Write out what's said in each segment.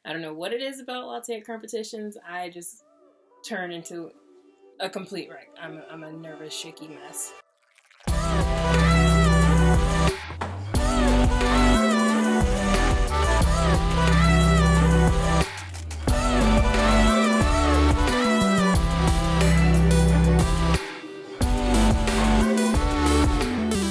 I don't know what it is about latte art competitions. I just turn into a complete wreck. I'm a nervous, shaky mess.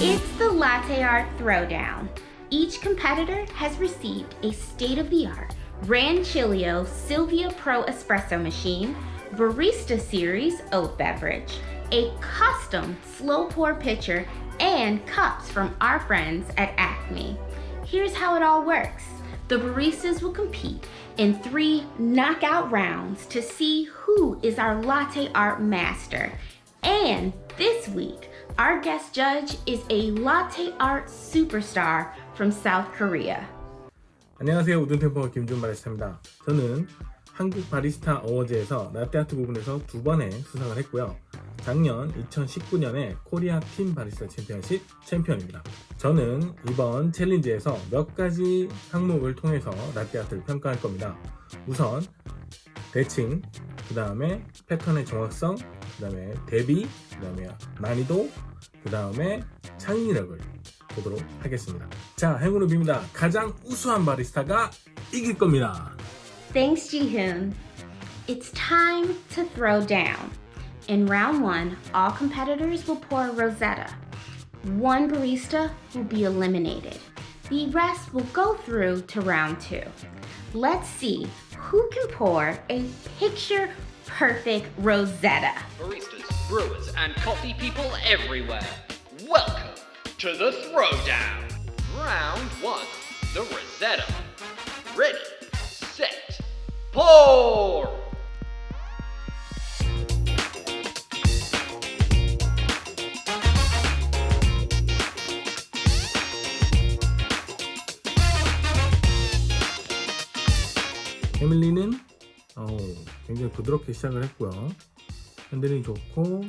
It's the Latte Art Throwdown. Each competitor has received a state-of-the-art Rancilio Silvia Pro Espresso machine, Barista Series oat beverage, a custom slow pour pitcher, and cups from our friends at Acme. Here's how it all works. The baristas will compete in 3 knockout rounds to see who is our latte art master. And this week, our guest judge is a latte art superstar from South Korea. 안녕하세요. 우드템퍼 김준 바리스타입니다. 저는 한국 바리스타 어워즈에서 라떼아트 부분에서 2번의 수상을 했고요. 작년 2019년에 코리아 팀 바리스타 챔피언십 챔피언입니다. 저는 이번 챌린지에서 몇 가지 항목을 통해서 라떼아트를 평가할 겁니다. 우선 대칭, 그 다음에 패턴의 정확성, 그 다음에 대비, 그 다음에 난이도, 그 다음에 창의력을 보도록 하겠습니다. 자, 행운을 빕니다. 가장 우수한 바리스타가 이길 겁니다. Thanks, Jihoon. It's time to throw down. In round 1, all competitors will pour a Rosetta. One barista will be eliminated. The rest will go through to round 2. Let's see who can pour a picture-perfect Rosetta. Baristas, brewers, and coffee people everywhere, welcome to the Throwdown. Round 1, the Rosetta. Ready, set, pour! 에밀리는 굉장히 부드럽게 시작을 했고요. 핸들링 좋고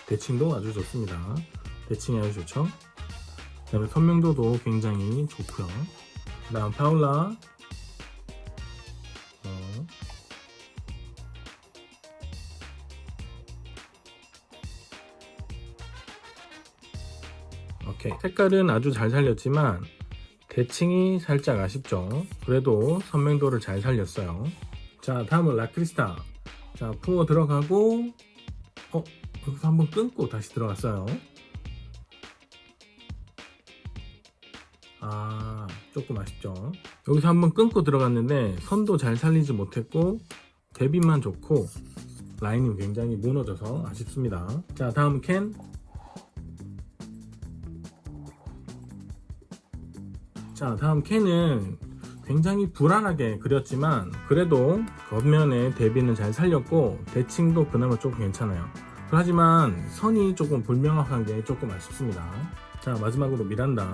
대칭도 아주 좋습니다. 대칭이 아주 좋죠. 그 다음에 선명도도 굉장히 좋고요. 그 다음 파울라 오케이. 색깔은 아주 잘 살렸지만 대칭이 살짝 아쉽죠. 그래도 선명도를 잘 살렸어요. 자, 다음은 라크리스타. 자, 푸어 들어가고 여기서 한번 끊고 다시 들어갔어요. 조금 아쉽죠. 여기서 한번 끊고 들어갔는데 선도 잘 살리지 못했고 대비만 좋고 라인이 굉장히 무너져서 아쉽습니다. 자, 다음 캔. 자, 다음 캔은 굉장히 불안하게 그렸지만 그래도 겉면에 대비는 잘 살렸고 대칭도 그나마 조금 괜찮아요. 하지만 선이 조금 불명확한 게 조금 아쉽습니다. 자, 마지막으로 미란다.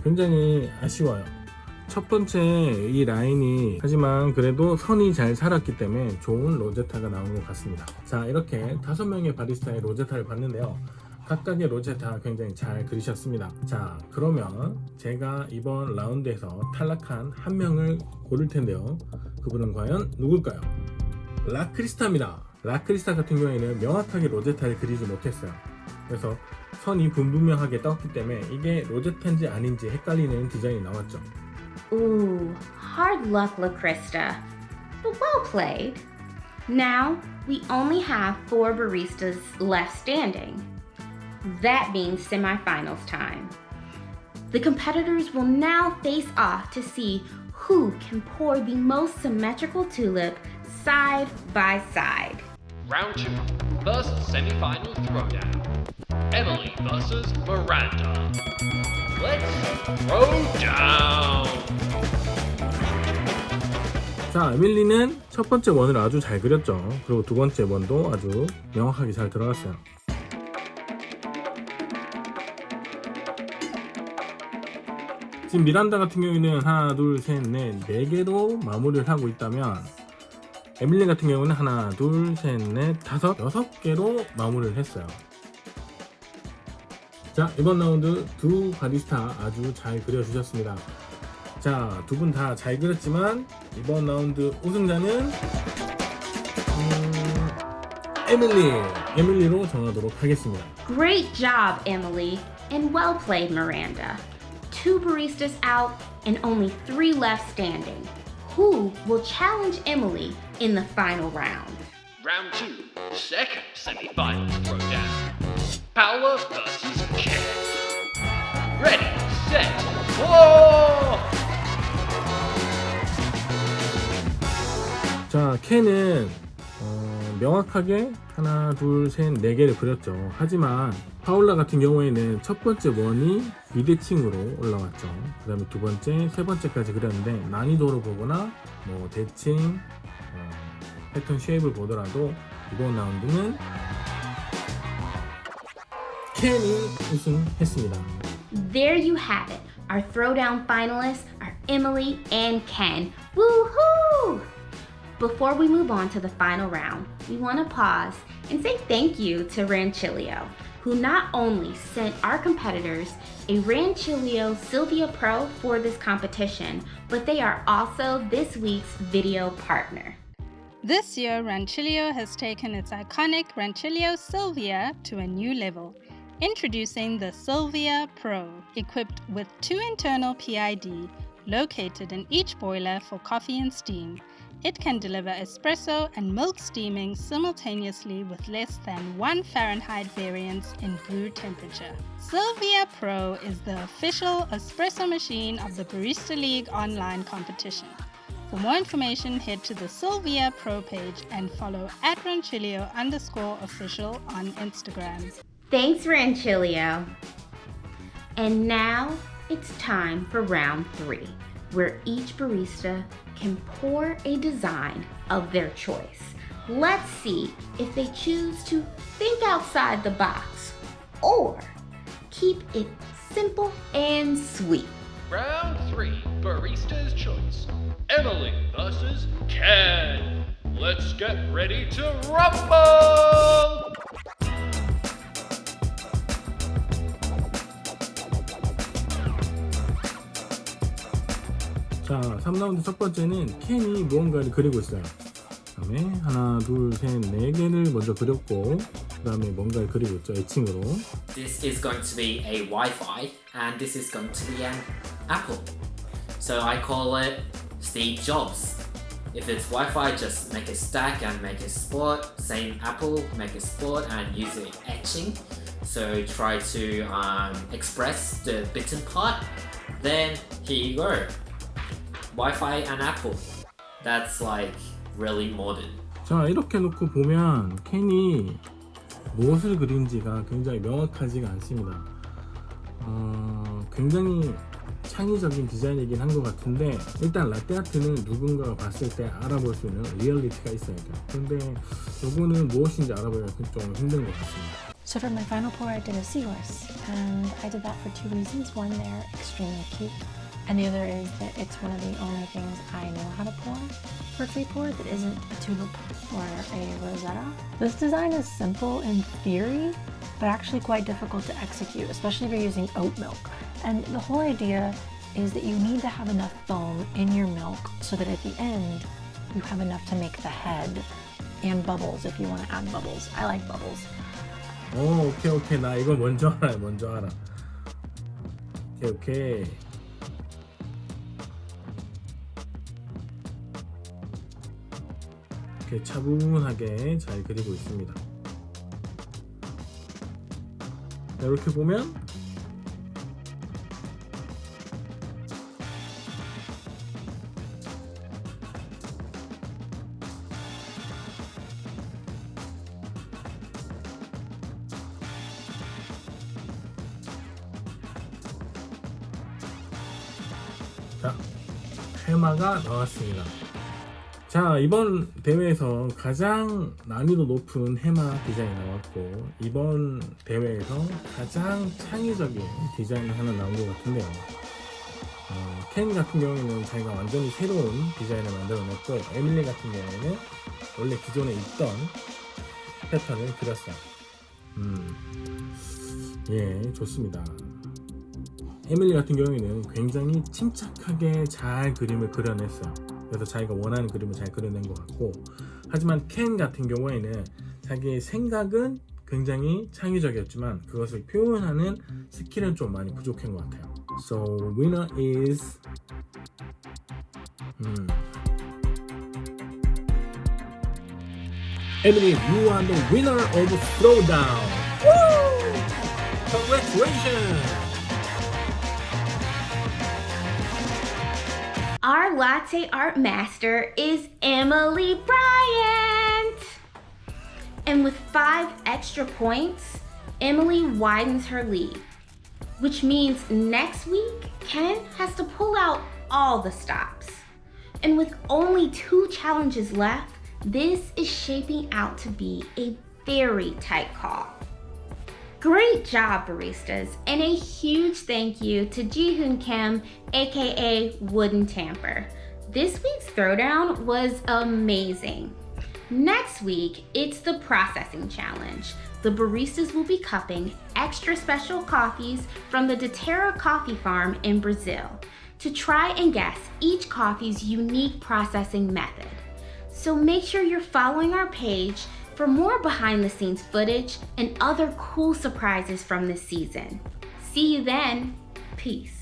굉장히 아쉬워요. 첫 번째 이 라인이 하지만 그래도 선이 잘 살았기 때문에 좋은 로제타가 나온 것 같습니다. 자, 이렇게 5명의 바리스타의 로제타를 봤는데요. 각각의 로제타 굉장히 잘 그리셨습니다. 자, 그러면 제가 이번 라운드에서 탈락한 한 명을 고를 텐데요. 그분은 과연 누굴까요? 라크리스타입니다. 라크리스타 같은 경우에는 명확하게 로제타를 그리지 못했어요. 그래서 선이 분분명하게 떴기 때문에 이게 로제타인지 아닌지 헷갈리는 디자인이 나왔죠. Ooh, hard luck, LaCrista, but well played. Now, we only have 4 baristas left standing. That means semifinals time. The competitors will now face off to see who can pour the most symmetrical tulip side by side. Round 2, first semi-final throwdown. Emily versus Miranda. Let's throw down! 자, 에밀리는 첫 번째 원을 아주 잘 그렸죠. 그리고 두 번째 원도 아주 명확하게 잘 들어갔어요. 지금 미란다 같은 경우에는 하나, 둘, 셋, 넷, 4개로 마무리를 하고 있다면 에밀리 같은 경우는 하나, 둘, 셋, 넷, 5, 6개로 마무리를 했어요. 자, 이번 라운드 두 바리스타 아주 잘 그려주셨습니다. 자, 두 분 다 잘 그렸지만 이번 라운드 우승자는 에밀리로 정하도록 하겠습니다. Great job, Emily, and well played, Miranda. 2 baristas out and only 3 left standing. Who will challenge Emily in the final round? Round 2, second semi-finals throwdown. Paula versus Ken. Ready, set, whoa! 자, 켄은 명확하게 하나, 둘, 셋, 네 개를 그렸죠. 하지만 파울라 같은 경우에는 첫 번째 원이 비대칭으로 올라왔죠. 그 다음에 두 번째, 세 번째까지 그렸는데 난이도로 보거나 뭐 대칭, 패턴 쉐입을 보더라도 이번 라운드는 켄이 우승했습니다. There you have it. Our throwdown finalists are Emily and Ken. Woohoo! Before we move on to the final round, we want to pause and say thank you to Rancilio, who not only sent our competitors a Rancilio Silvia Pro for this competition, but they are also this week's video partner. This year, Rancilio has taken its iconic Rancilio Silvia to a new level, introducing the Silvia Pro, equipped with 2 internal PID located in each boiler for coffee and steam. It can deliver espresso and milk steaming simultaneously with less than 1 Fahrenheit variance in brew temperature. Silvia Pro is the official espresso machine of the Barista League online competition. For more information, head to the Silvia Pro page and follow @Rancilio_official on Instagram. Thanks, Rancilio. And now it's time for round 3, where each barista can pour a design of their choice. Let's see if they choose to think outside the box or keep it simple and sweet. Round 3, Barista's Choice. Emily versus Ken. Let's get ready to rumble! 자, 3라운드 첫 번째는 켄이 무언가를 그리고 있어요. 그 다음에 하나, 둘, 셋, 네 개를 먼저 그렸고 그 다음에 뭔가를 그리고 있죠, 애칭으로. This is going to be a Wi-Fi and this is going to be an Apple. So I call it Steve Jobs. If it's Wi-Fi, just make a stack and make a spot. Same Apple, make a spot and use the etching. So try to express the bitten part. Then here you go. Wi-Fi and Apple. That's like really modern. 자, 이렇게 놓고 보면 켄이 무엇을 그린지가 굉장히 명확하지가 않습니다. 굉장히 창의적인 디자인이긴 한 것 같은데 일단 라떼아트는 누군가가 봤을 때 알아볼 수 있는 리얼리티가 있어야 돼요. 근데 요거는 무엇인지 알아보기가 좀 힘든 것 같습니다. So for my final pour, I did a seahorse, and I did that for 2 reasons. One, they're extremely cute, and the other is that it's one of the only things I know how to pour for free pour that isn't a tulip or a rosetta. This design is simple in theory, but actually quite difficult to execute, especially if you're using oat milk. And the whole idea is that you need to have enough foam in your milk so that at the end you have enough to make the head and bubbles if you want to add bubbles. I like bubbles. 오케이. 나 이거 먼저 알아. 오케이. 이렇게 차분하게 잘 그리고 있습니다. 이렇게 보면 자, 해마가 나왔습니다. 자, 이번 대회에서 가장 난이도 높은 해마 디자인이 나왔고 이번 대회에서 가장 창의적인 디자인을 하나 나온 것 같은데요. 켄 같은 경우에는 자기가 완전히 새로운 디자인을 만들어냈고 에밀리 같은 경우에는 원래 기존에 있던 패턴을 그렸어요. 예, 좋습니다. 에밀리 같은 경우에는 굉장히 침착하게 잘 그림을 그려냈어요. 그래서 자기가 원하는 그림을 잘 그려낸 것 같고, 하지만 켄 같은 경우에는 자기의 생각은 굉장히 창의적이었지만 그것을 표현하는 스킬은 좀 많이 부족한 것 같아요. So winner is Emily, you are the winner of Throwdown. Woo! Congratulations! Our latte art master is Emily Bryant. And with 5 extra points, Emily widens her lead, which means next week, Ken has to pull out all the stops. And with only 2 challenges left, this is shaping out to be a very tight call. Great job, baristas, and a huge thank you to Jihoon Kim, aka Wooden Tamper. This week's throwdown was amazing. Next week, it's the processing challenge. The baristas will be cupping extra special coffees from the Doterra Coffee Farm in Brazil to try and guess each coffee's unique processing method. So make sure you're following our page for more behind the scenes footage and other cool surprises from this season. See you then. Peace.